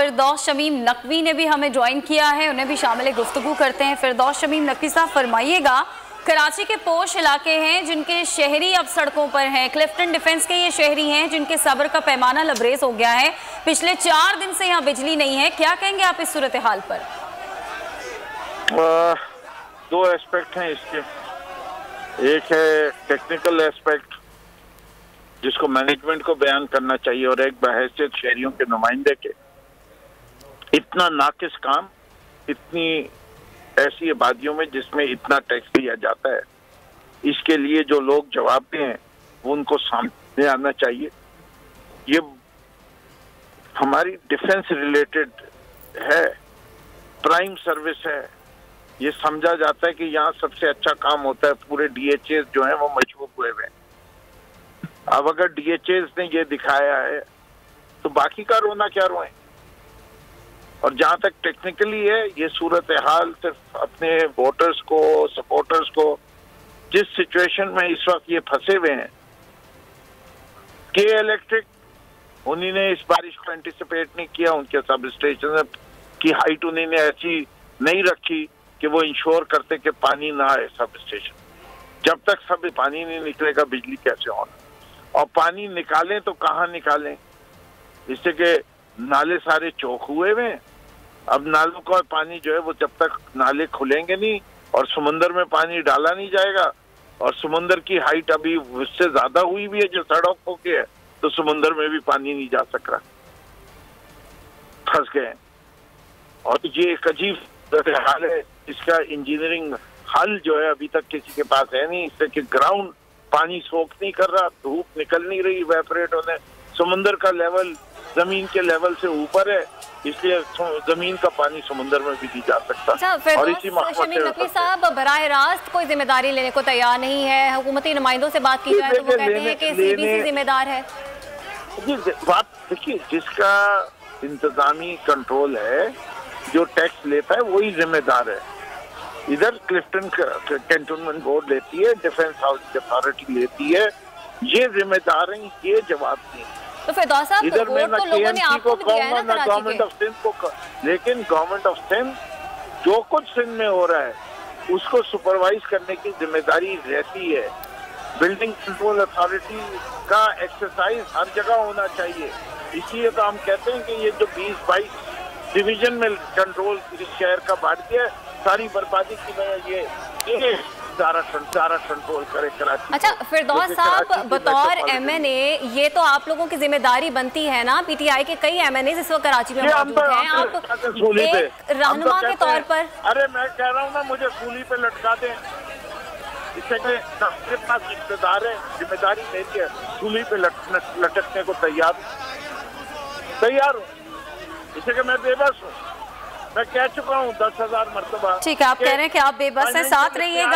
फिरदौस शमीम नकवी ने भी हमें ज्वाइन किया है, उन्हें भी शामिल गुफ्तगू करते हैं। फिरदौस शमीम नकवी साहब, फरमाइएगा, कराची के पोश इलाके हैं जिनके शहरी अब सड़कों पर हैं, क्लिफ्टन डिफेंस के ये शहरी हैं जिनके सब्र का पैमाना लबरेज हो गया है, पिछले 4 दिन से यहाँ बिजली नहीं है, क्या कहेंगे आप इस सूरत हाल पर? 2 एस्पेक्ट हैं इसके। एक है टेक्निकल एस्पेक्ट जिसको मैनेजमेंट को बयान करना चाहिए, और एक बहैसियत शहरियों के नुमाइंदे के, इतना नाकिस काम इतनी ऐसी आबादियों में जिसमें इतना टैक्स दिया जाता है, इसके लिए जो लोग जवाबदेह हैं वो उनको सामने आना चाहिए। ये हमारी डिफेंस रिलेटेड है, प्राइम सर्विस है, ये समझा जाता है कि यहाँ सबसे अच्छा काम होता है, पूरे DHAs जो हैं वो मजबूत हुए हुए हैं। अब अगर DHAs ने ये दिखाया है तो बाकी का रोना क्या रोए। और जहां तक टेक्निकली है, ये सूरत हाल सिर्फ अपने वोटर्स को, सपोर्टर्स को, जिस सिचुएशन में इस वक्त ये फंसे हुए हैं, के इलेक्ट्रिक उन्हीं ने इस बारिश को एंटिसिपेट नहीं किया, उनके सब स्टेशन की हाइट उन्हीं ने ऐसी नहीं रखी कि वो इंश्योर करते कि पानी ना आए सब स्टेशन। जब तक सब पानी नहीं निकलेगा बिजली कैसे होना, और पानी निकालें तो कहाँ निकालें, इससे कि नाले सारे चौक हुए हुए हैं। अब नालों का पानी जो है वो जब तक नाले खुलेंगे नहीं और समुंदर में पानी डाला नहीं जाएगा, और समुंदर की हाइट अभी उससे ज्यादा हुई भी है जो सड़क होके है, तो समुंदर में भी पानी नहीं जा सक रहा, फंस गए। और ये एक अजीब हाल है, इसका इंजीनियरिंग हल जो है अभी तक किसी के पास है नहीं, इससे कि ग्राउंड पानी सोख नहीं कर रहा, धूप निकल नहीं रही इवेपोरेट होने, समुंदर का लेवल जमीन के लेवल से ऊपर है, इसलिए जमीन का पानी समुंदर में भी नहीं जा सकता। अच्छा, और इसी नकवी साहब बराह रास्त कोई जिम्मेदारी लेने को तैयार नहीं है। हुकूमती नुमाइंदों से बात की जाए तो वो कहते हैं कि CBC जिम्मेदार है। जी बात देखिए, जिसका इंतजामी कंट्रोल है, जो टैक्स लेता है वही जिम्मेदार है। इधर क्लिफ्टन कैंटोनमेंट बोर्ड लेती है, डिफेंस हाउसिंग अथॉरिटी लेती है, ये जिम्मेदार है, ये जवाब नहीं। तो फिरदौस साहब, इधर मैं ना KMC को कहूँगा ना गवर्नमेंट ऑफ सिंध को, लेकिन गवर्नमेंट ऑफ सिंध जो कुछ सिंध में हो रहा है उसको सुपरवाइज करने की जिम्मेदारी रहती है। बिल्डिंग कंट्रोल अथॉरिटी का एक्सरसाइज हर जगह होना चाहिए। इसलिए तो हम कहते हैं कि ये जो 20-22 डिवीजन में कंट्रोल इस शहर का बांट दिया, सारी बर्बादी की वजह ये सारा कंट्रोल करे कराची। अच्छा फिरदौस साहब, बतौर MNA ये तो आप लोगों की जिम्मेदारी बनती है ना, PTI के कई MNA इस वक्त कराची में मौजूद हैं, आप एक रहनुमा के तौर पर। अरे मैं कह रहा हूँ ना, मुझे सूली पे लटका दें, इससे मेरे पास इख्तियार है, जिम्मेदारी मेरी है, सूली पे लटकने को तैयार हूँ, इससे कि मैं बेबस हूँ। मैं कह चुका हूँ 10,000 मरतबा। ठीक है, आप कह रहे हैं कि आप बेबस हैं, साथ रहिएगा।